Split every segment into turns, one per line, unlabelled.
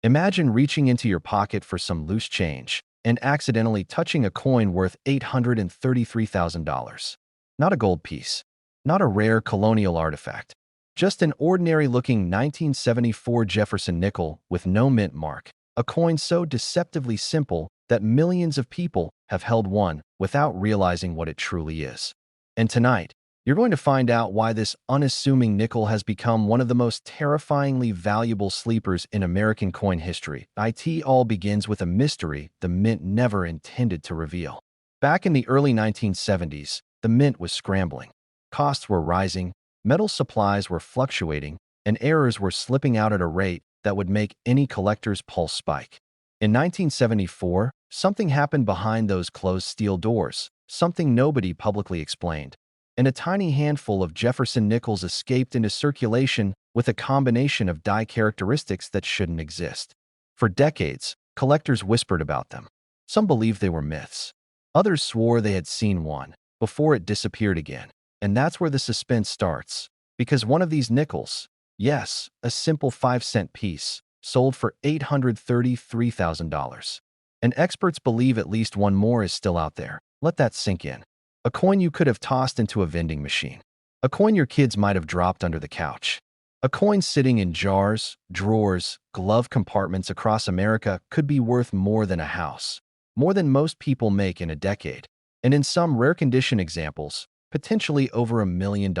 Imagine reaching into your pocket for some loose change and accidentally touching a coin worth $833,000. Not a gold piece, not a rare colonial artifact, just an ordinary-looking 1974 Jefferson nickel with no mint mark, a coin so deceptively simple that millions of people have held one without realizing what it truly is. And tonight, you're going to find out why this unassuming nickel has become one of the most terrifyingly valuable sleepers in American coin history. It all begins with a mystery the mint never intended to reveal. Back in the early 1970s, the mint was scrambling. Costs were rising, metal supplies were fluctuating, and errors were slipping out at a rate that would make any collector's pulse spike. In 1974, something happened behind those closed steel doors, something nobody publicly explained, and a tiny handful of Jefferson nickels escaped into circulation with a combination of die characteristics that shouldn't exist. For decades, collectors whispered about them. Some believed they were myths. Others swore they had seen one before it disappeared again. And that's where the suspense starts, because one of these nickels, yes, a simple 5-cent piece, sold for $833,000. And experts believe at least one more is still out there. Let that sink in. A coin you could have tossed into a vending machine. A coin your kids might have dropped under the couch. A coin sitting in jars, drawers, glove compartments across America could be worth more than a house, more than most people make in a decade, and in some rare condition examples, potentially over $1 million.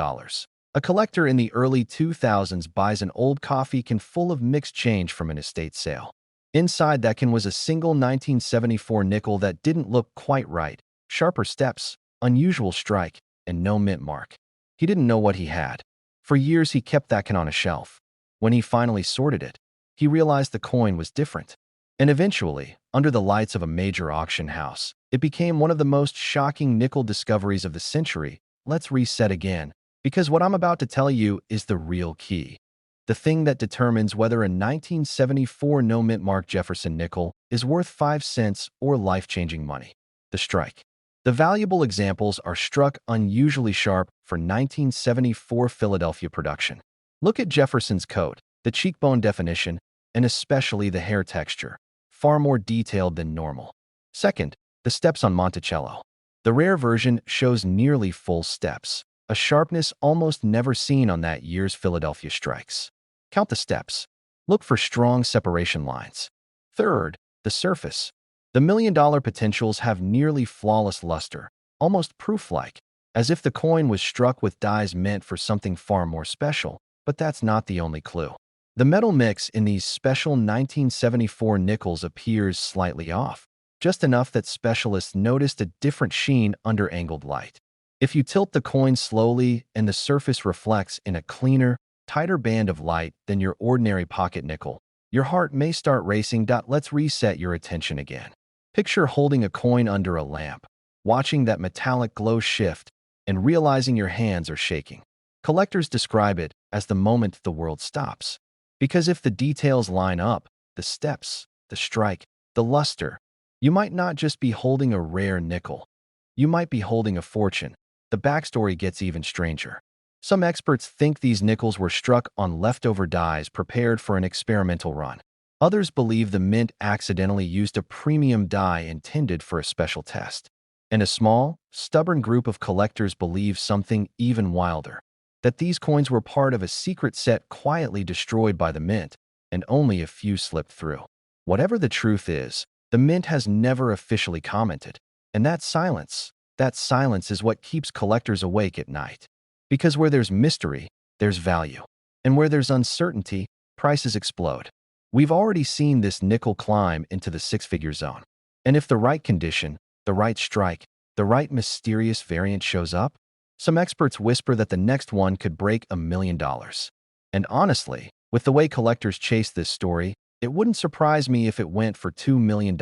A collector in the early 2000s buys an old coffee can full of mixed change from an estate sale. Inside that can was a single 1974 nickel that didn't look quite right, sharper steps, unusual strike, and no mint mark. He didn't know what he had. For years he kept that can on a shelf. When he finally sorted it, he realized the coin was different. And eventually, under the lights of a major auction house, it became one of the most shocking nickel discoveries of the century. Let's reset again, because what I'm about to tell you is the real key. The thing that determines whether a 1974 no mint mark Jefferson nickel is worth 5 cents or life-changing money. The strike. The valuable examples are struck unusually sharp for 1974 Philadelphia production. Look at Jefferson's coat, the cheekbone definition, and especially the hair texture, far more detailed than normal. Second, the steps on Monticello. The rare version shows nearly full steps, a sharpness almost never seen on that year's Philadelphia strikes. Count the steps. Look for strong separation lines. Third, the surface. The million-dollar potentials have nearly flawless luster, almost proof-like, as if the coin was struck with dies meant for something far more special, but that's not the only clue. The metal mix in these special 1974 nickels appears slightly off, just enough that specialists noticed a different sheen under angled light. If you tilt the coin slowly and the surface reflects in a cleaner, tighter band of light than your ordinary pocket nickel, your heart may start racing. Let's reset your attention again. Picture holding a coin under a lamp, watching that metallic glow shift, and realizing your hands are shaking. Collectors describe it as the moment the world stops. Because if the details line up, the steps, the strike, the luster, you might not just be holding a rare nickel. You might be holding a fortune. The backstory gets even stranger. Some experts think these nickels were struck on leftover dies prepared for an experimental run. Others believe the mint accidentally used a premium die intended for a special test. And a small, stubborn group of collectors believe something even wilder, that these coins were part of a secret set quietly destroyed by the mint, and only a few slipped through. Whatever the truth is, the mint has never officially commented, and that silence is what keeps collectors awake at night. Because where there's mystery, there's value. And where there's uncertainty, prices explode. We've already seen this nickel climb into the six-figure zone. And if the right condition, the right strike, the right mysterious variant shows up, some experts whisper that the next one could break $1 million. And honestly, with the way collectors chase this story, it wouldn't surprise me if it went for $2 million.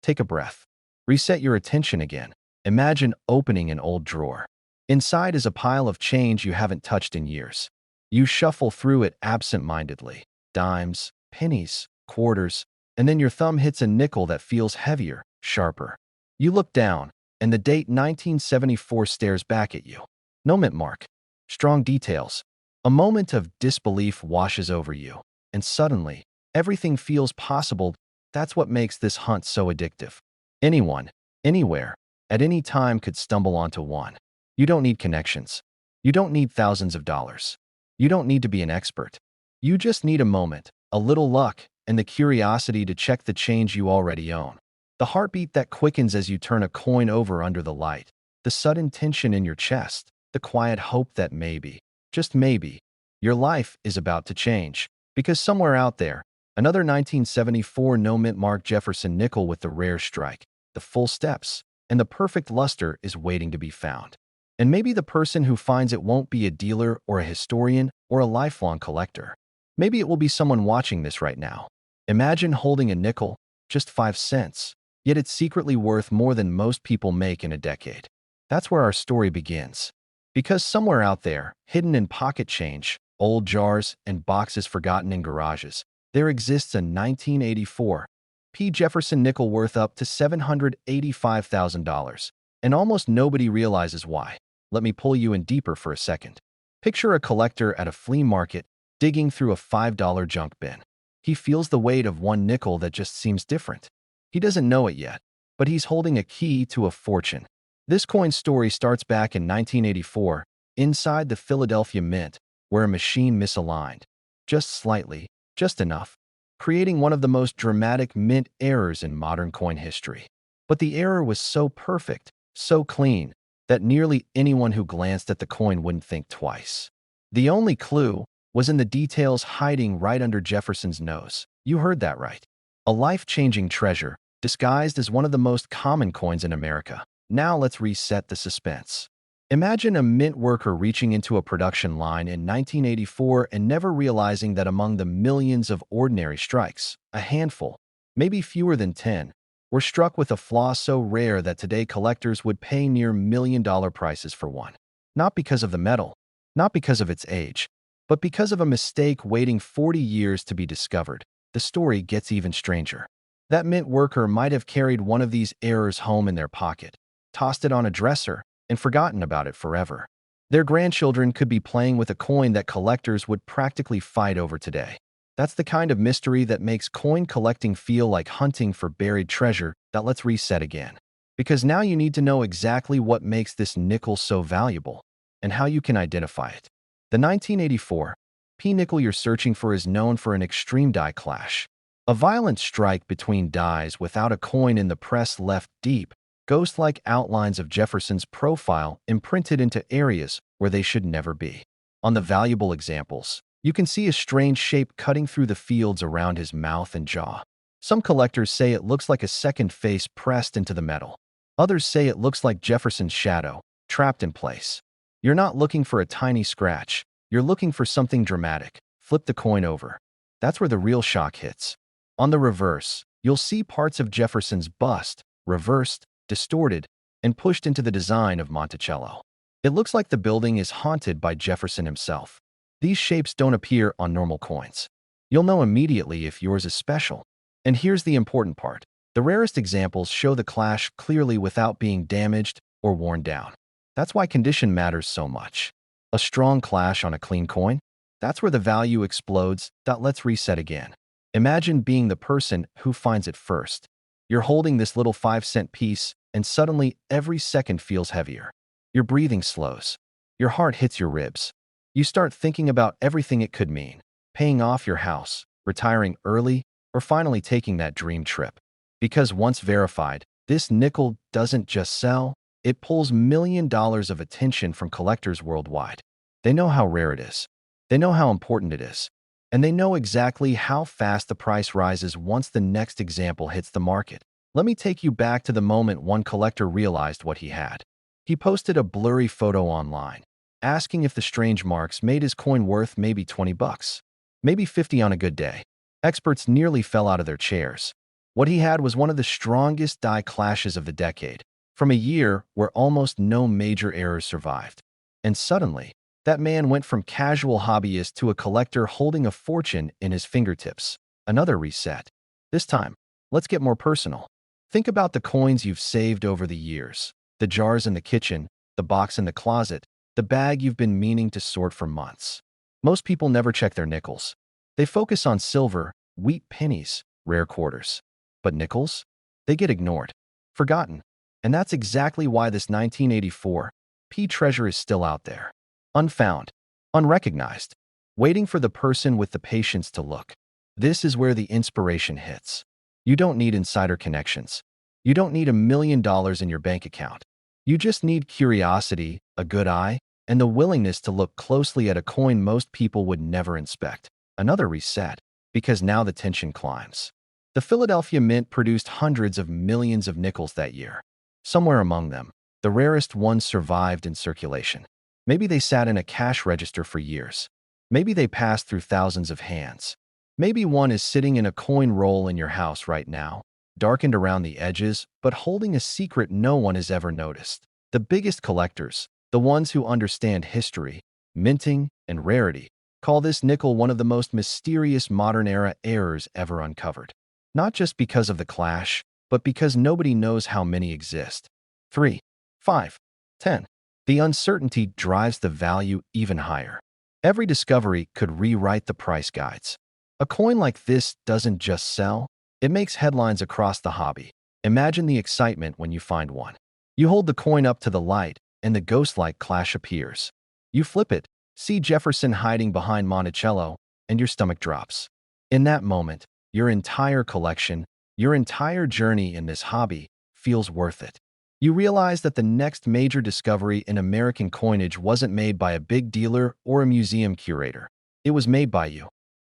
Take a breath. Reset your attention again. Imagine opening an old drawer. Inside is a pile of change you haven't touched in years. You shuffle through it absent-mindedly. Dimes, pennies, quarters, and then your thumb hits a nickel that feels heavier, sharper. You look down, and the date 1974 stares back at you. No mint mark. Strong details. A moment of disbelief washes over you, and suddenly, Everything feels possible. That's what makes this hunt so addictive. Anyone, anywhere, at any time could stumble onto one. You don't need connections. You don't need thousands of dollars. You don't need to be an expert. You just need a moment, a little luck, and the curiosity to check the change you already own. The heartbeat that quickens as you turn a coin over under the light. The sudden tension in your chest. The quiet hope that maybe, just maybe, your life is about to change. Because somewhere out there, another 1974 no-mint mark Jefferson nickel with the rare strike, the full steps, and the perfect luster is waiting to be found. And maybe the person who finds it won't be a dealer or a historian or a lifelong collector. Maybe it will be someone watching this right now. Imagine holding a nickel, just 5 cents, yet it's secretly worth more than most people make in a decade. That's where our story begins. Because somewhere out there, hidden in pocket change, old jars, and boxes forgotten in garages, there exists a 1984 P. Jefferson nickel worth up to $785,000, and almost nobody realizes why. Let me pull you in deeper for a second. Picture a collector at a flea market digging through a $5 junk bin. He feels the weight of one nickel that just seems different. He doesn't know it yet, but he's holding a key to a fortune. This coin's story starts back in 1984, inside the Philadelphia Mint, where a machine misaligned. Just slightly, just enough, creating one of the most dramatic mint errors in modern coin history. But the error was so perfect, so clean, that nearly anyone who glanced at the coin wouldn't think twice. The only clue was in the details hiding right under Jefferson's nose. You heard that right. A life-changing treasure, disguised as one of the most common coins in America. Now let's reset the suspense. Imagine a mint worker reaching into a production line in 1984 and never realizing that among the millions of ordinary strikes, a handful, maybe fewer than 10, were struck with a flaw so rare that today collectors would pay near million-dollar prices for one. Not because of the metal, not because of its age, but because of a mistake waiting 40 years to be discovered. The story gets even stranger. That mint worker might have carried one of these errors home in their pocket, tossed it on a dresser, and forgotten about it forever. Their grandchildren could be playing with a coin that collectors would practically fight over today. That's the kind of mystery that makes coin collecting feel like hunting for buried treasure. That let's reset again. Because now you need to know exactly what makes this nickel so valuable, and how you can identify it. The 1984 P nickel you're searching for is known for an extreme die clash. A violent strike between dies without a coin in the press left deep, ghost-like outlines of Jefferson's profile imprinted into areas where they should never be. On the valuable examples, you can see a strange shape cutting through the fields around his mouth and jaw. Some collectors say it looks like a second face pressed into the metal. Others say it looks like Jefferson's shadow, trapped in place. You're not looking for a tiny scratch. You're looking for something dramatic. Flip the coin over. That's where the real shock hits. On the reverse, you'll see parts of Jefferson's bust, reversed, distorted, and pushed into the design of Monticello. It looks like the building is haunted by Jefferson himself. These shapes don't appear on normal coins. You'll know immediately if yours is special. And here's the important part. The rarest examples show the clash clearly without being damaged or worn down. That's why condition matters so much. A strong clash on a clean coin? That's where the value explodes. Let's reset again. Imagine being the person who finds it first. You're holding this little 5-cent piece, and suddenly every second feels heavier. Your breathing slows. Your heart hits your ribs. You start thinking about everything it could mean. Paying off your house, retiring early, or finally taking that dream trip. Because once verified, this nickel doesn't just sell, it pulls $1 million of attention from collectors worldwide. They know how rare it is. They know how important it is. And they know exactly how fast the price rises once the next example hits the market. Let me take you back to the moment one collector realized what he had. He posted a blurry photo online, asking if the strange marks made his coin worth maybe 20 bucks, maybe 50 on a good day. Experts nearly fell out of their chairs. What he had was one of the strongest die clashes of the decade, from a year where almost no major errors survived. And suddenly, that man went from casual hobbyist to a collector holding a fortune in his fingertips. Another reset. This time, let's get more personal. Think about the coins you've saved over the years. The jars in the kitchen, the box in the closet, the bag you've been meaning to sort for months. Most people never check their nickels. They focus on silver, wheat pennies, rare quarters. But nickels? They get ignored, forgotten. And that's exactly why this 1984 P treasure is still out there. Unfound, unrecognized, waiting for the person with the patience to look. This is where the inspiration hits. You don't need insider connections. You don't need $1 million in your bank account. You just need curiosity, a good eye, and the willingness to look closely at a coin most people would never inspect. Another reset, because now the tension climbs. The Philadelphia Mint produced hundreds of millions of nickels that year. Somewhere among them, the rarest ones survived in circulation. Maybe they sat in a cash register for years. Maybe they passed through thousands of hands. Maybe one is sitting in a coin roll in your house right now, darkened around the edges, but holding a secret no one has ever noticed. The biggest collectors, the ones who understand history, minting, and rarity, call this nickel one of the most mysterious modern-era errors ever uncovered. Not just because of the clash, but because nobody knows how many exist. 3, 5, 10. The uncertainty drives the value even higher. Every discovery could rewrite the price guides. A coin like this doesn't just sell, it makes headlines across the hobby. Imagine the excitement when you find one. You hold the coin up to the light, and the ghost-like clash appears. You flip it, see Jefferson hiding behind Monticello, and your stomach drops. In that moment, your entire collection, your entire journey in this hobby feels worth it. You realize that the next major discovery in American coinage wasn't made by a big dealer or a museum curator. It was made by you.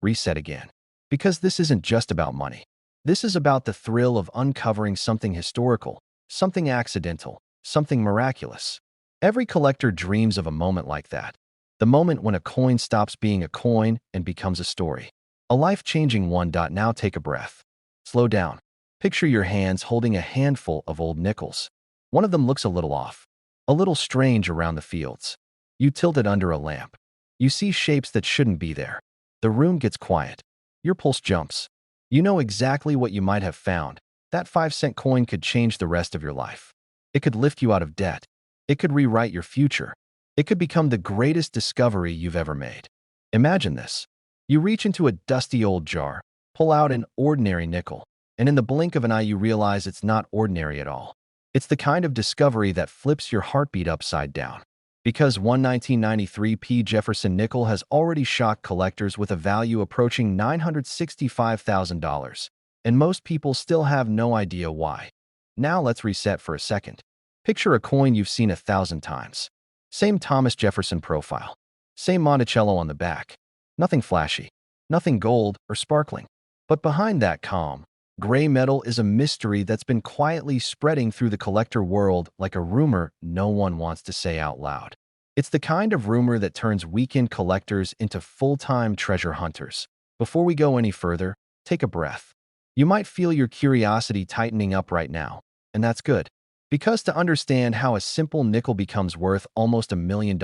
Reset again. Because this isn't just about money. This is about the thrill of uncovering something historical, something accidental, something miraculous. Every collector dreams of a moment like that. The moment when a coin stops being a coin and becomes a story. A life-changing one. Now take a breath. Slow down. Picture your hands holding a handful of old nickels. One of them looks a little off, a little strange around the fields. You tilt it under a lamp. You see shapes that shouldn't be there. The room gets quiet. Your pulse jumps. You know exactly what you might have found. That 5-cent coin could change the rest of your life. It could lift you out of debt. It could rewrite your future. It could become the greatest discovery you've ever made. Imagine this. You reach into a dusty old jar, pull out an ordinary nickel, and in the blink of an eye you realize it's not ordinary at all. It's the kind of discovery that flips your heartbeat upside down. Because one 1993 P. Jefferson nickel has already shocked collectors with a value approaching $965,000, and most people still have no idea why. Now let's reset for a second. Picture a coin you've seen 1,000 times. Same Thomas Jefferson profile. Same Monticello on the back. Nothing flashy. Nothing gold or sparkling. But behind that calm, gray metal is a mystery that's been quietly spreading through the collector world like a rumor no one wants to say out loud. It's the kind of rumor that turns weekend collectors into full-time treasure hunters. Before we go any further, take a breath. You might feel your curiosity tightening up right now, and that's good. Because to understand how a simple nickel becomes worth almost $1 million,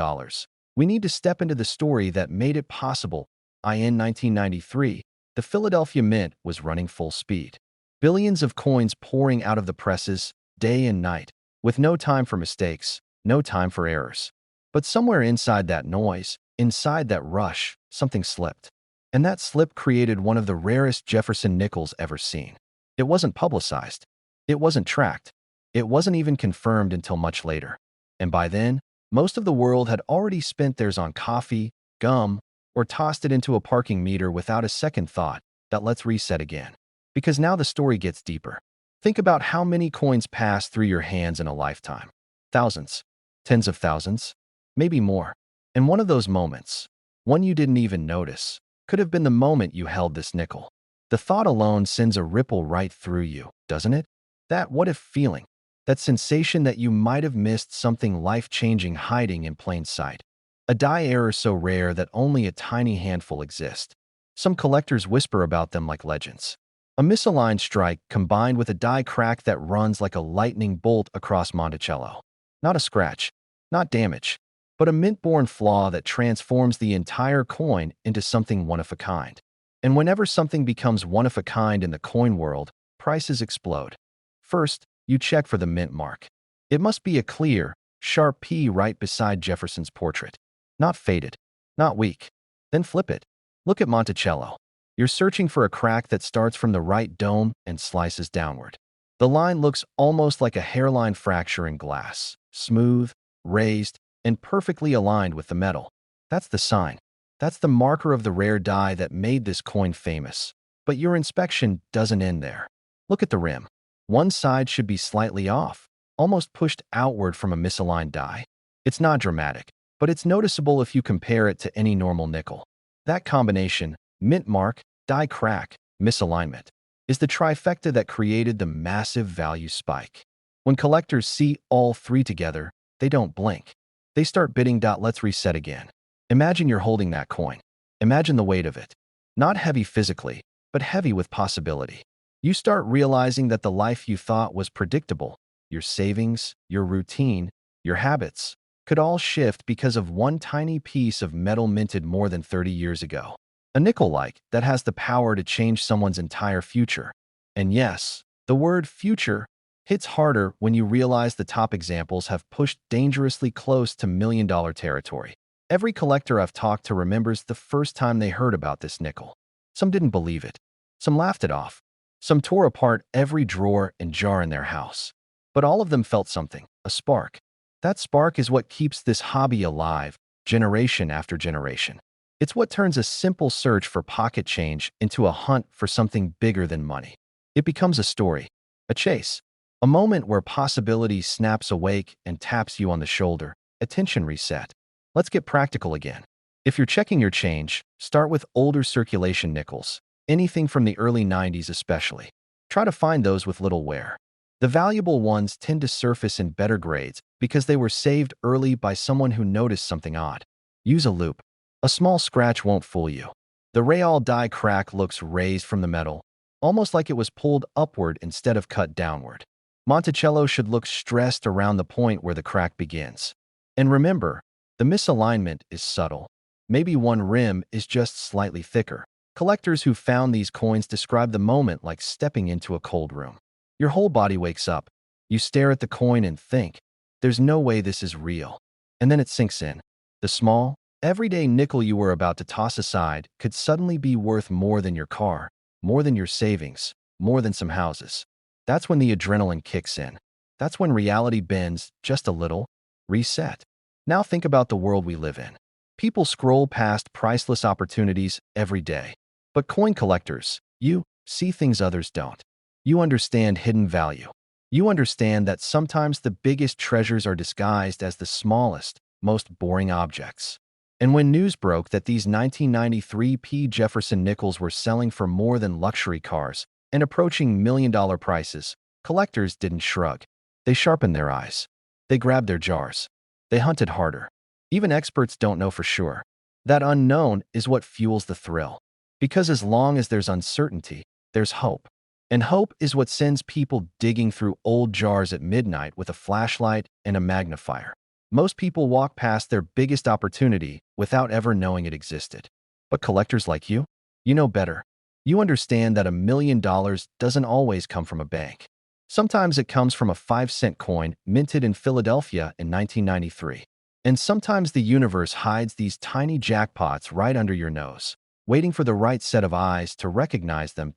we need to step into the story that made it possible. In 1993, the Philadelphia Mint was running full speed. Billions of coins pouring out of the presses, day and night, with no time for mistakes, no time for errors. But somewhere inside that noise, inside that rush, something slipped. And that slip created one of the rarest Jefferson nickels ever seen. It wasn't publicized. It wasn't tracked. It wasn't even confirmed until much later. And by then, most of the world had already spent theirs on coffee, gum, or tossed it into a parking meter without a second thought. Let's reset again. Because now the story gets deeper. Think about how many coins pass through your hands in a lifetime. Thousands. Tens of thousands. Maybe more. And one of those moments, one you didn't even notice, could have been the moment you held this nickel. The thought alone sends a ripple right through you, doesn't it? That what-if feeling. That sensation that you might have missed something life-changing hiding in plain sight. A die error so rare that only a tiny handful exist. Some collectors whisper about them like legends. A misaligned strike combined with a die crack that runs like a lightning bolt across Monticello. Not a scratch, not damage, but a mint-born flaw that transforms the entire coin into something one-of-a-kind. And whenever something becomes one-of-a-kind in the coin world, prices explode. First, you check for the mint mark. It must be a clear, sharp P right beside Jefferson's portrait. Not faded, not weak. Then flip it. Look at Monticello. You're searching for a crack that starts from the right dome and slices downward. The line looks almost like a hairline fracture in glass, smooth, raised, and perfectly aligned with the metal. That's the sign. That's the marker of the rare die that made this coin famous. But your inspection doesn't end there. Look at the rim. One side should be slightly off, almost pushed outward from a misaligned die. It's not dramatic, but it's noticeable if you compare it to any normal nickel. That combination, mint mark, die crack, misalignment, is the trifecta that created the massive value spike. When collectors see all three together, they don't blink. They start bidding. Let's reset again. Imagine you're holding that coin. Imagine the weight of it. Not heavy physically, but heavy with possibility. You start realizing that the life you thought was predictable, your savings, your routine, your habits, could all shift because of one tiny piece of metal minted more than 30 years ago. A nickel-like that has the power to change someone's entire future. And yes, the word future hits harder when you realize the top examples have pushed dangerously close to million-dollar territory. Every collector I've talked to remembers the first time they heard about this nickel. Some didn't believe it. Some laughed it off. Some tore apart every drawer and jar in their house. But all of them felt something, a spark. That spark is what keeps this hobby alive, generation after generation. It's what turns a simple search for pocket change into a hunt for something bigger than money. It becomes a story, a chase, a moment where possibility snaps awake and taps you on the shoulder. Attention reset. Let's get practical again. If you're checking your change, start with older circulation nickels, anything from the early 90s especially. Try to find those with little wear. The valuable ones tend to surface in better grades because they were saved early by someone who noticed something odd. Use a loupe. A small scratch won't fool you. The Real die crack looks raised from the metal, almost like it was pulled upward instead of cut downward. Monticello should look stressed around the point where the crack begins. And remember, the misalignment is subtle. Maybe one rim is just slightly thicker. Collectors who found these coins describe the moment like stepping into a cold room. Your whole body wakes up. You stare at the coin and think, there's no way this is real. And then it sinks in. The small, everyday nickel you were about to toss aside could suddenly be worth more than your car, more than your savings, more than some houses. That's when the adrenaline kicks in. That's when reality bends just a little. Reset. Now think about the world we live in. People scroll past priceless opportunities every day. But coin collectors, you see things others don't. You understand hidden value. You understand that sometimes the biggest treasures are disguised as the smallest, most boring objects. And when news broke that these 1993 P. Jefferson nickels were selling for more than luxury cars and approaching million-dollar prices, collectors didn't shrug. They sharpened their eyes. They grabbed their jars. They hunted harder. Even experts don't know for sure. That unknown is what fuels the thrill. Because as long as there's uncertainty, there's hope. And hope is what sends people digging through old jars at midnight with a flashlight and a magnifier. Most people walk past their biggest opportunity without ever knowing it existed. But collectors like you know better. You understand that $1 million doesn't always come from a bank. Sometimes it comes from a 5-cent coin minted in Philadelphia in 1993. And sometimes the universe hides these tiny jackpots right under your nose, waiting for the right set of eyes to recognize them.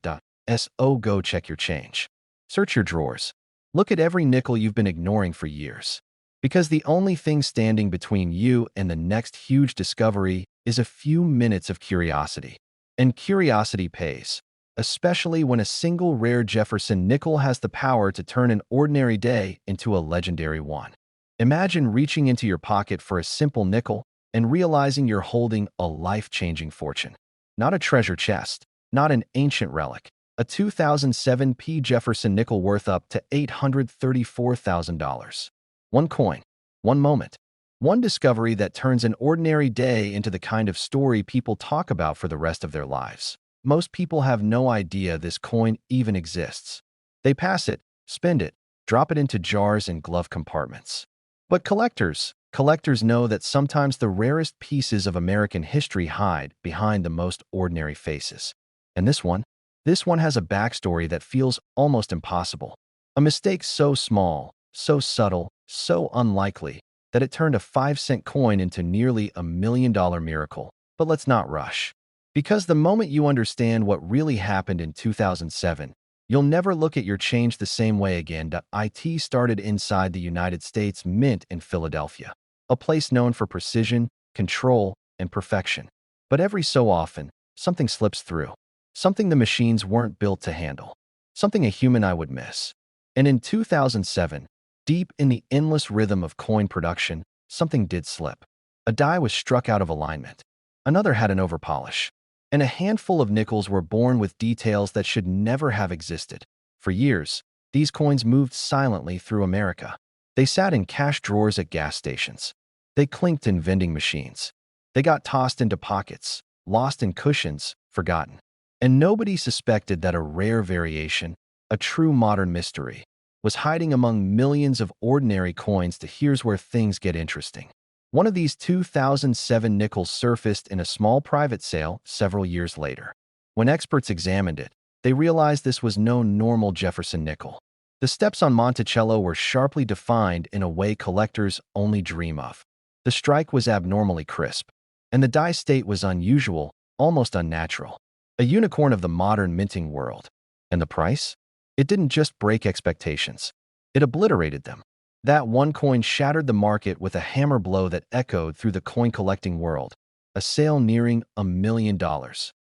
So go check your change. Search your drawers. Look at every nickel you've been ignoring for years. Because the only thing standing between you and the next huge discovery is a few minutes of curiosity. And curiosity pays, especially when a single rare Jefferson nickel has the power to turn an ordinary day into a legendary one. Imagine reaching into your pocket for a simple nickel and realizing you're holding a life-changing fortune. Not a treasure chest, not an ancient relic, a 2007 P. Jefferson nickel worth up to $834,000. One coin, one moment, one discovery that turns an ordinary day into the kind of story people talk about for the rest of their lives. Most people have no idea this coin even exists. They pass it, spend it, drop it into jars and glove compartments. But collectors know that sometimes the rarest pieces of American history hide behind the most ordinary faces. And this one has a backstory that feels almost impossible. A mistake so small, so subtle, so unlikely, that it turned a 5-cent coin into nearly $1 million miracle. But let's not rush. Because the moment you understand what really happened in 2007, you'll never look at your change the same way again. It started inside the United States Mint in Philadelphia, a place known for precision, control, and perfection. But every so often, something slips through. Something the machines weren't built to handle. Something a human eye would miss. And in 2007, deep in the endless rhythm of coin production, something did slip. A die was struck out of alignment. Another had an overpolish. And a handful of nickels were born with details that should never have existed. For years, these coins moved silently through America. They sat in cash drawers at gas stations. They clinked in vending machines. They got tossed into pockets, lost in cushions, forgotten. And nobody suspected that a rare variation, a true modern mystery, was hiding among millions of ordinary coins. Here's where things get interesting. One of these 2007 nickels surfaced in a small private sale several years later. When experts examined it, they realized this was no normal Jefferson nickel. The steps on Monticello were sharply defined in a way collectors only dream of. The strike was abnormally crisp, and the die state was unusual, almost unnatural. A unicorn of the modern minting world. And the price? It didn't just break expectations. It obliterated them. That one coin shattered the market with a hammer blow that echoed through the coin collecting world. A sale nearing $1 million.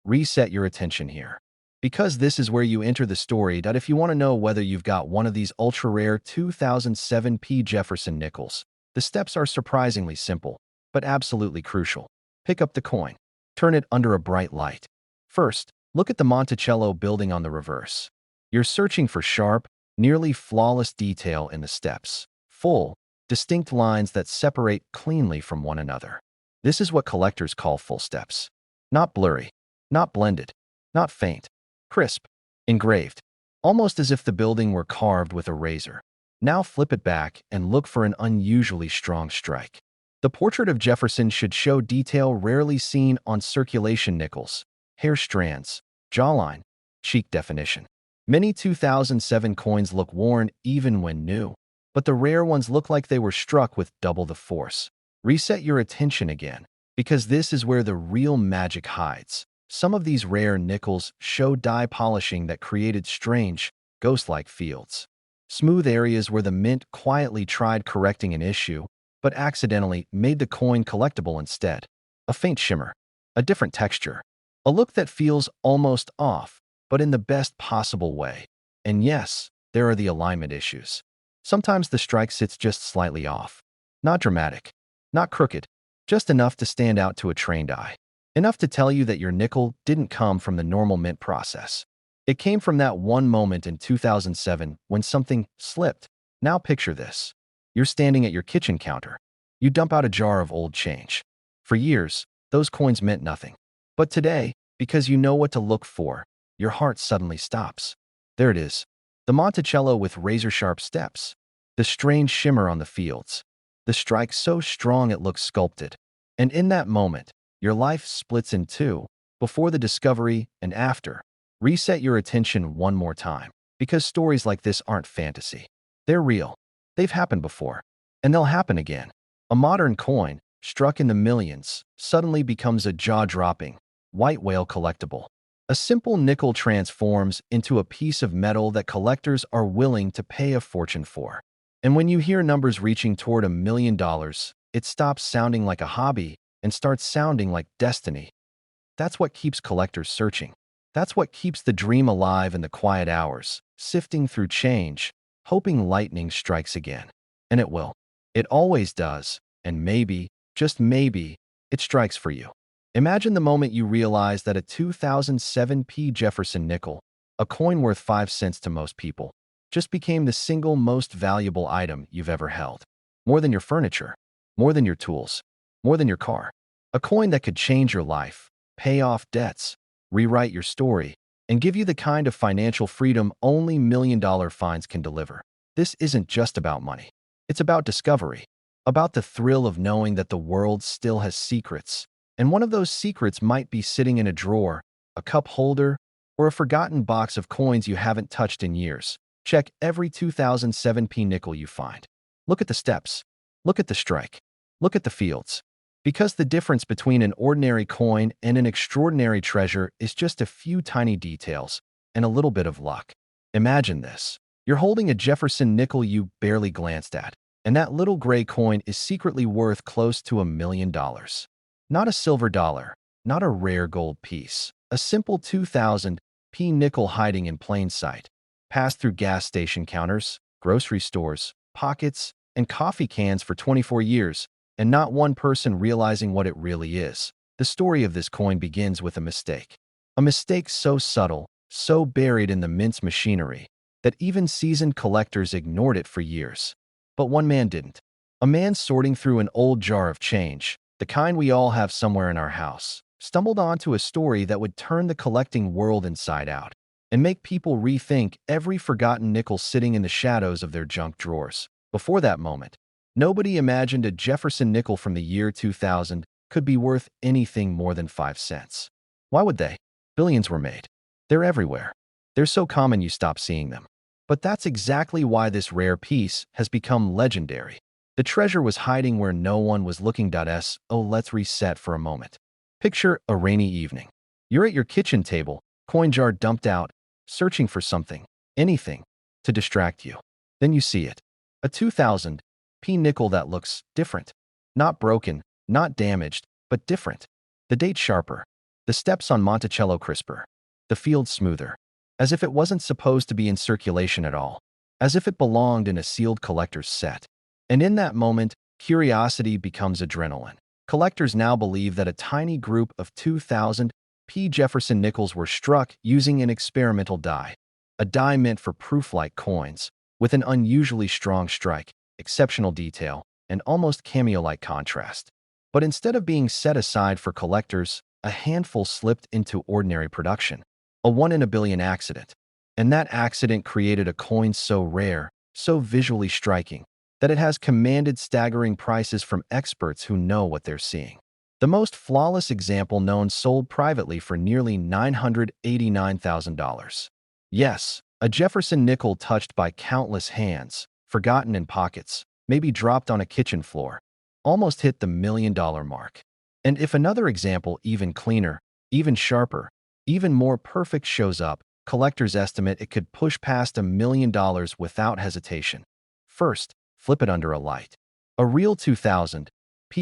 Reset your attention here. Because this is where you enter the story. If you want to know whether you've got one of these ultra-rare 2007 Jefferson nickels, the steps are surprisingly simple, but absolutely crucial. Pick up the coin. Turn it under a bright light. First, look at the Monticello building on the reverse. You're searching for sharp, nearly flawless detail in the steps. Full, distinct lines that separate cleanly from one another. This is what collectors call full steps. Not blurry, not blended, not faint. Crisp, engraved, almost as if the building were carved with a razor. Now flip it back and look for an unusually strong strike. The portrait of Jefferson should show detail rarely seen on circulation nickels, hair strands, jawline, cheek definition. Many 2007 coins look worn even when new, but the rare ones look like they were struck with double the force. Reset your attention again, because this is where the real magic hides. Some of these rare nickels show die polishing that created strange, ghost-like fields. Smooth areas where the mint quietly tried correcting an issue, but accidentally made the coin collectible instead. A faint shimmer, a different texture, a look that feels almost off, but in the best possible way. And yes, there are the alignment issues. Sometimes the strike sits just slightly off. Not dramatic, not crooked, just enough to stand out to a trained eye. Enough to tell you that your nickel didn't come from the normal mint process. It came from that one moment in 2007 when something slipped. Now picture this. You're standing at your kitchen counter. You dump out a jar of old change. For years, those coins meant nothing. But today, because you know what to look for, your heart suddenly stops. There it is. The Monticello with razor-sharp steps. The strange shimmer on the fields. The strike so strong it looks sculpted. And in that moment, your life splits in two, before the discovery and after. Reset your attention one more time, because stories like this aren't fantasy. They're real. They've happened before, and they'll happen again. A modern coin, struck in the millions, suddenly becomes a jaw-dropping, white whale collectible. A simple nickel transforms into a piece of metal that collectors are willing to pay a fortune for. And when you hear numbers reaching toward $1 million, it stops sounding like a hobby and starts sounding like destiny. That's what keeps collectors searching. That's what keeps the dream alive in the quiet hours, sifting through change, hoping lightning strikes again. And it will. It always does. And maybe, just maybe, it strikes for you. Imagine the moment you realize that a 2007 Jefferson nickel, a coin worth 5 cents to most people, just became the single most valuable item you've ever held. More than your furniture, more than your tools, more than your car. A coin that could change your life, pay off debts, rewrite your story, and give you the kind of financial freedom only million-dollar finds can deliver. This isn't just about money. It's about discovery, about the thrill of knowing that the world still has secrets. And one of those secrets might be sitting in a drawer, a cup holder, or a forgotten box of coins you haven't touched in years. Check every 2007 nickel you find. Look at the steps. Look at the strike. Look at the fields. Because the difference between an ordinary coin and an extraordinary treasure is just a few tiny details and a little bit of luck. Imagine this. You're holding a Jefferson nickel you barely glanced at, and that little gray coin is secretly worth close to $1 million. Not a silver dollar, not a rare gold piece, a simple 2000p nickel hiding in plain sight, passed through gas station counters, grocery stores, pockets, and coffee cans for 24 years, and not one person realizing what it really is. The story of this coin begins with a mistake. A mistake so subtle, so buried in the mint's machinery, that even seasoned collectors ignored it for years. But one man didn't. A man sorting through an old jar of change, the kind we all have somewhere in our house, stumbled onto a story that would turn the collecting world inside out and make people rethink every forgotten nickel sitting in the shadows of their junk drawers. Before that moment, nobody imagined a Jefferson nickel from the year 2000 could be worth anything more than 5 cents. Why would they? Billions were made. They're everywhere. They're so common you stop seeing them. But that's exactly why this rare piece has become legendary. The treasure was hiding where no one was looking. Let's reset for a moment. Picture a rainy evening. You're at your kitchen table, coin jar dumped out, searching for something, anything, to distract you. Then you see it. A 2000p nickel that looks different. Not broken, not damaged, but different. The date sharper. The steps on Monticello crisper. The field smoother. As if it wasn't supposed to be in circulation at all. As if it belonged in a sealed collector's set. And in that moment, curiosity becomes adrenaline. Collectors now believe that a tiny group of 2000p Jefferson nickels were struck using an experimental die. A die meant for proof-like coins, with an unusually strong strike, exceptional detail, and almost cameo-like contrast. But instead of being set aside for collectors, a handful slipped into ordinary production. A one-in-a-billion accident. And that accident created a coin so rare, so visually striking, that it has commanded staggering prices from experts who know what they're seeing. The most flawless example known sold privately for nearly $989,000. Yes, a Jefferson nickel touched by countless hands, forgotten in pockets, maybe dropped on a kitchen floor, almost hit the $1 million mark. And if another example even cleaner, even sharper, even more perfect shows up, collectors estimate it could push past $1 million without hesitation. First, flip it under a light. A real 2000p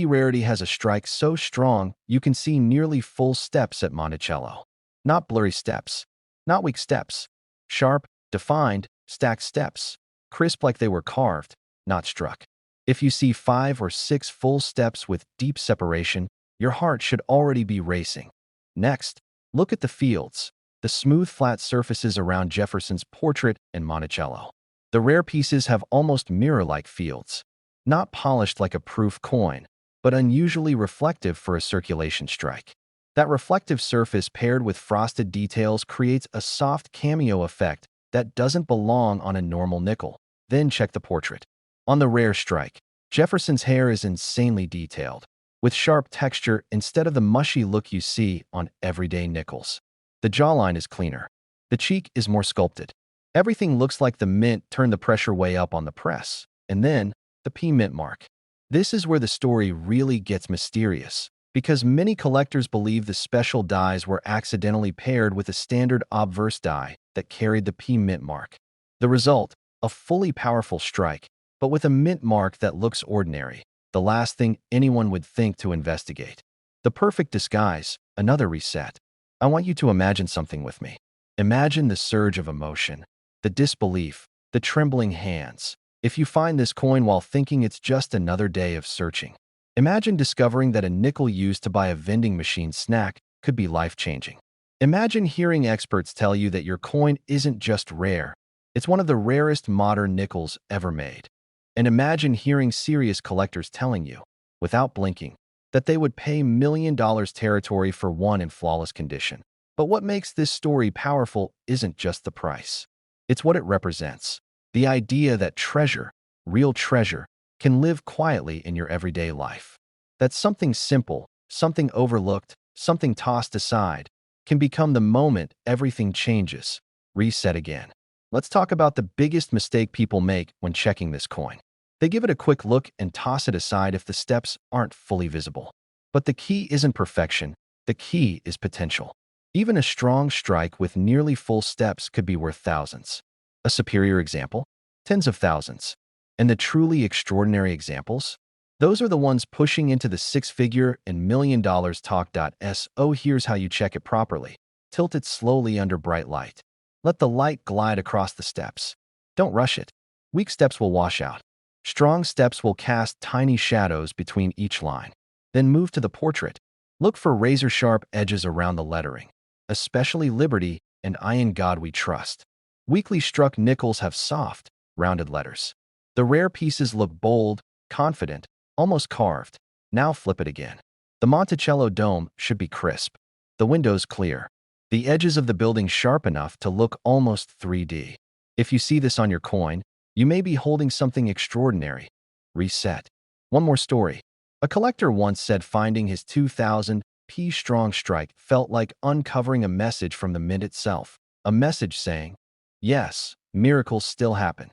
rarity has a strike so strong you can see nearly full steps at Monticello. Not blurry steps, not weak steps. Sharp, defined, stacked steps. Crisp like they were carved, not struck. If you see 5 or 6 full steps with deep separation, your heart should already be racing. Next, look at the fields, the smooth flat surfaces around Jefferson's portrait and Monticello. The rare pieces have almost mirror-like fields, not polished like a proof coin, but unusually reflective for a circulation strike. That reflective surface paired with frosted details creates a soft cameo effect that doesn't belong on a normal nickel. Then check the portrait. On the rare strike, Jefferson's hair is insanely detailed, with sharp texture instead of the mushy look you see on everyday nickels. The jawline is cleaner. The cheek is more sculpted. Everything looks like the mint turned the pressure way up on the press. And then, the P mint mark. This is where the story really gets mysterious, because many collectors believe the special dies were accidentally paired with a standard obverse die that carried the P mint mark. The result, a fully powerful strike, but with a mint mark that looks ordinary, the last thing anyone would think to investigate. The perfect disguise, another reset. I want you to imagine something with me. Imagine the surge of emotion, the disbelief, the trembling hands. If you find this coin while thinking it's just another day of searching. Imagine discovering that a nickel used to buy a vending machine snack could be life-changing. Imagine hearing experts tell you that your coin isn't just rare, it's one of the rarest modern nickels ever made. And imagine hearing serious collectors telling you, without blinking, that they would pay $1 million territory for one in flawless condition. But what makes this story powerful isn't just the price. It's what it represents. The idea that treasure, real treasure, can live quietly in your everyday life. That something simple, something overlooked, something tossed aside, can become the moment everything changes. Reset again. Let's talk about the biggest mistake people make when checking this coin. They give it a quick look and toss it aside if the steps aren't fully visible. But the key isn't perfection. The key is potential. Even a strong strike with nearly full steps could be worth thousands. A superior example? Tens of thousands. And the truly extraordinary examples? Those are the ones pushing into the six-figure and million-dollar talk.so. Here's how you check it properly. Tilt it slowly under bright light. Let the light glide across the steps. Don't rush it. Weak steps will wash out. Strong steps will cast tiny shadows between each line. Then move to the portrait. Look for razor-sharp edges around the lettering, especially Liberty and I in God We Trust. Weakly struck nickels have soft, rounded letters. The rare pieces look bold, confident, almost carved. Now flip it again. The Monticello dome should be crisp. The windows clear. The edges of the building sharp enough to look almost 3D. If you see this on your coin, you may be holding something extraordinary. Reset. One more story. A collector once said finding his 2000p strong strike felt like uncovering a message from the mint itself. A message saying, yes, miracles still happen.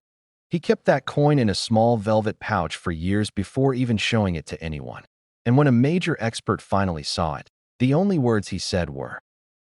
He kept that coin in a small velvet pouch for years before even showing it to anyone. And when a major expert finally saw it, the only words he said were,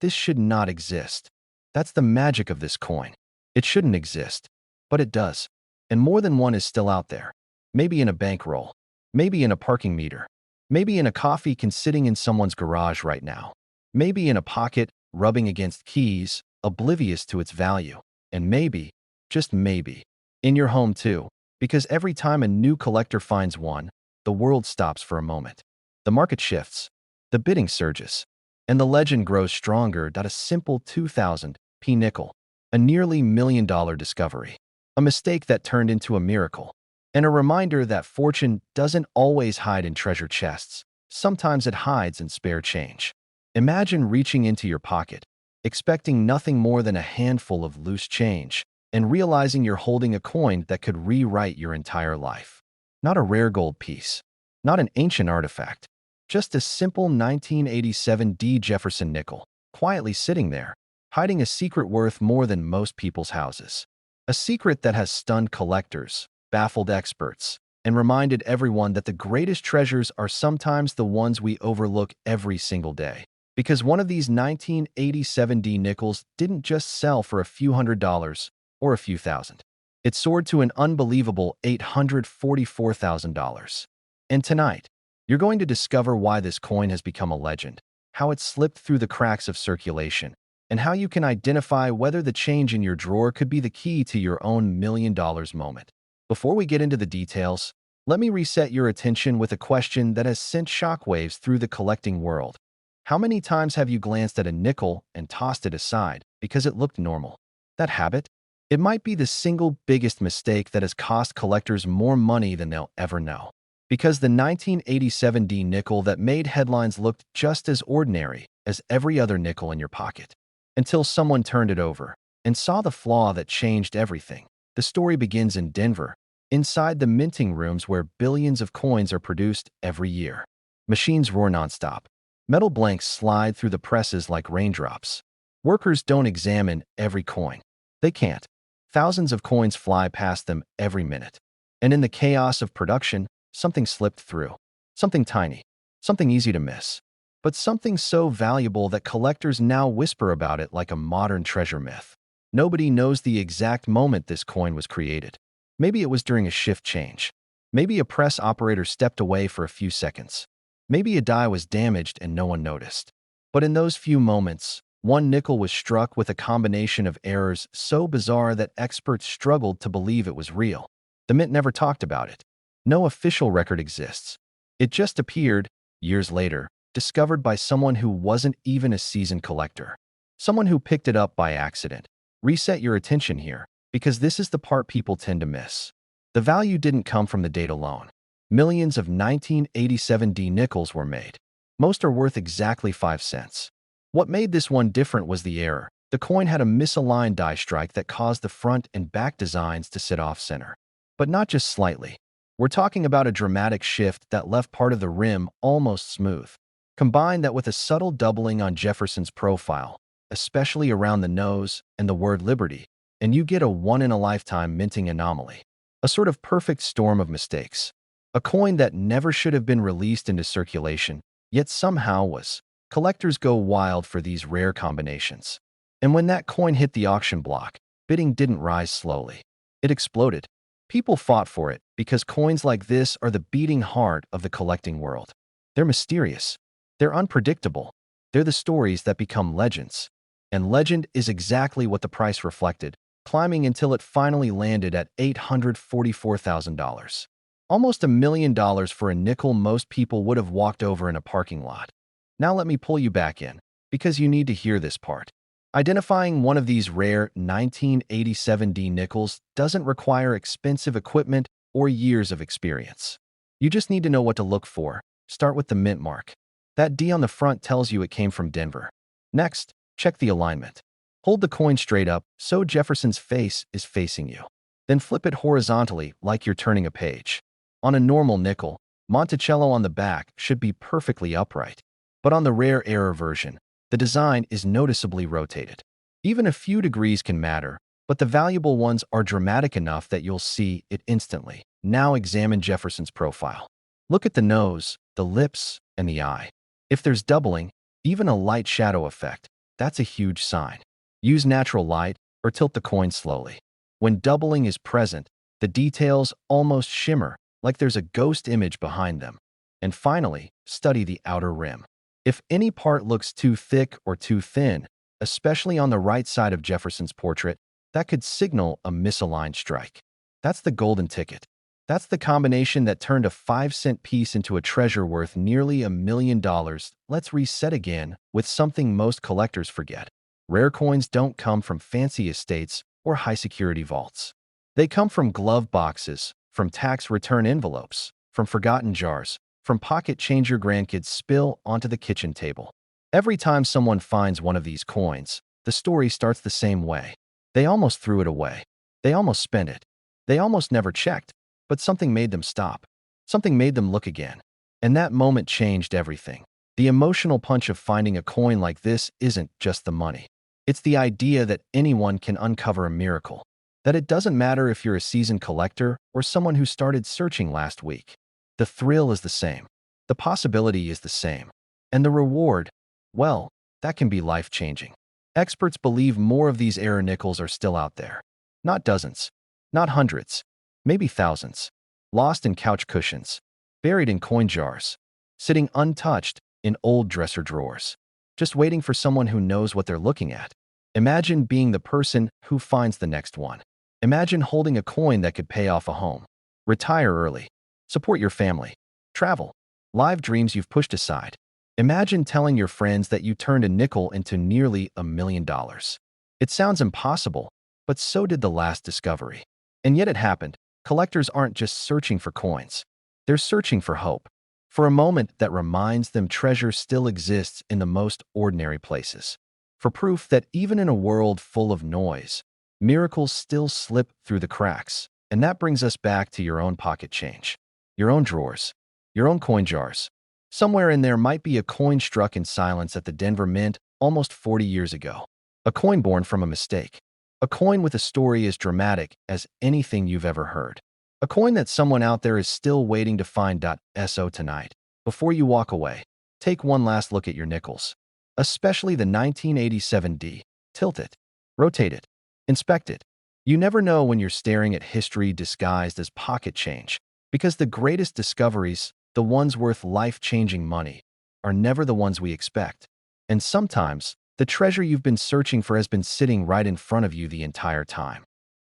this should not exist. That's the magic of this coin. It shouldn't exist, but it does. And more than one is still out there. Maybe in a bankroll. Maybe in a parking meter. Maybe in a coffee can sitting in someone's garage right now. Maybe in a pocket, rubbing against keys, oblivious to its value. And maybe, just maybe, in your home too, because every time a new collector finds one, the world stops for a moment. The market shifts. The bidding surges. And the legend grows stronger. A simple 2000p nickel. A nearly million-dollar discovery. A mistake that turned into a miracle. And a reminder that fortune doesn't always hide in treasure chests. Sometimes it hides in spare change. Imagine reaching into your pocket, expecting nothing more than a handful of loose change, and realizing you're holding a coin that could rewrite your entire life. Not a rare gold piece. Not an ancient artifact. Just a simple 1987 Jefferson nickel, quietly sitting there, hiding a secret worth more than most people's houses. A secret that has stunned collectors, baffled experts, and reminded everyone that the greatest treasures are sometimes the ones we overlook every single day. Because one of these 1987 nickels didn't just sell for a few $100s or a few thousand. It soared to an unbelievable $844,000. And tonight, you're going to discover why this coin has become a legend, how it slipped through the cracks of circulation, and how you can identify whether the change in your drawer could be the key to your own $1 million moment. Before we get into the details, let me reset your attention with a question that has sent shockwaves through the collecting world. How many times have you glanced at a nickel and tossed it aside because it looked normal? That habit? It might be the single biggest mistake that has cost collectors more money than they'll ever know. Because the 1987 nickel that made headlines looked just as ordinary as every other nickel in your pocket. Until someone turned it over and saw the flaw that changed everything. The story begins in Denver, inside the minting rooms where billions of coins are produced every year. Machines roar nonstop. Metal blanks slide through the presses like raindrops. Workers don't examine every coin. They can't. Thousands of coins fly past them every minute. And in the chaos of production, something slipped through. Something tiny. Something easy to miss. But something so valuable that collectors now whisper about it like a modern treasure myth. Nobody knows the exact moment this coin was created. Maybe it was during a shift change. Maybe a press operator stepped away for a few seconds. Maybe a die was damaged and no one noticed. But in those few moments, one nickel was struck with a combination of errors so bizarre that experts struggled to believe it was real. The mint never talked about it. No official record exists. It just appeared, years later, discovered by someone who wasn't even a seasoned collector. Someone who picked it up by accident. Reset your attention here, because this is the part people tend to miss. The value didn't come from the date alone. Millions of 1987 nickels were made. Most are worth exactly 5 cents. What made this one different was the error. The coin had a misaligned die strike that caused the front and back designs to sit off-center. But not just slightly. We're talking about a dramatic shift that left part of the rim almost smooth. Combine that with a subtle doubling on Jefferson's profile, especially around the nose and the word Liberty, and you get a one-in-a-lifetime minting anomaly. A sort of perfect storm of mistakes. A coin that never should have been released into circulation, Yet somehow was. Collectors go wild for these rare combinations. And when that coin hit the auction block, bidding didn't rise slowly. It exploded. People fought for it because coins like this are the beating heart of the collecting world. They're mysterious. They're unpredictable. They're the stories that become legends. And legend is exactly what the price reflected, climbing until it finally landed at $844,000. Almost $1 million for a nickel most people would have walked over in a parking lot. Now let me pull you back in, because you need to hear this part. Identifying one of these rare 1987D nickels doesn't require expensive equipment or years of experience. You just need to know what to look for. Start with the mint mark. That D on the front tells you it came from Denver. Next, check the alignment. Hold the coin straight up so Jefferson's face is facing you. Then flip it horizontally like you're turning a page. On a normal nickel, Monticello on the back should be perfectly upright. But on the rare error version, the design is noticeably rotated. Even a few degrees can matter, but the valuable ones are dramatic enough that you'll see it instantly. Now examine Jefferson's profile. Look at the nose, the lips, and the eye. If there's doubling, even a light shadow effect, that's a huge sign. Use natural light or tilt the coin slowly. When doubling is present, the details almost shimmer, like there's a ghost image behind them. And finally, study the outer rim. If any part looks too thick or too thin, especially on the right side of Jefferson's portrait, that could signal a misaligned strike. That's the golden ticket. That's the combination that turned a 5-cent piece into a treasure worth nearly $1 million. Let's reset again with something most collectors forget. Rare coins don't come from fancy estates or high-security vaults. They come from glove boxes, from tax return envelopes, from forgotten jars, from pocket change your grandkids spill onto the kitchen table. Every time someone finds one of these coins, the story starts the same way. They almost threw it away. They almost spent it. They almost never checked, but something made them stop. Something made them look again. And that moment changed everything. The emotional punch of finding a coin like this isn't just the money. It's the idea that anyone can uncover a miracle. That it doesn't matter if you're a seasoned collector or someone who started searching last week. The thrill is the same. The possibility is the same. And the reward, well, that can be life-changing. Experts believe more of these error nickels are still out there. Not dozens, not hundreds, maybe thousands. Lost in couch cushions, buried in coin jars, sitting untouched in old dresser drawers, just waiting for someone who knows what they're looking at. Imagine being the person who finds the next one. Imagine holding a coin that could pay off a home, retire early, support your family, travel, live dreams you've pushed aside. Imagine telling your friends that you turned a nickel into nearly $1 million. It sounds impossible, but so did the last discovery. And yet it happened. Collectors aren't just searching for coins. They're searching for hope, for a moment that reminds them treasure still exists in the most ordinary places, for proof that even in a world full of noise, miracles still slip through the cracks. And that brings us back to your own pocket change, your own drawers, your own coin jars. Somewhere in there might be a coin struck in silence at the Denver Mint almost 40 years ago. A coin born from a mistake. A coin with a story as dramatic as anything you've ever heard. A coin that someone out there is still waiting to find. So tonight, before you walk away, take one last look at your nickels. Especially the 1987D. Tilt it. Rotate it. Inspect it. You never know when you're staring at history disguised as pocket change, because the greatest discoveries, the ones worth life-changing money, are never the ones we expect. And sometimes, the treasure you've been searching for has been sitting right in front of you the entire time.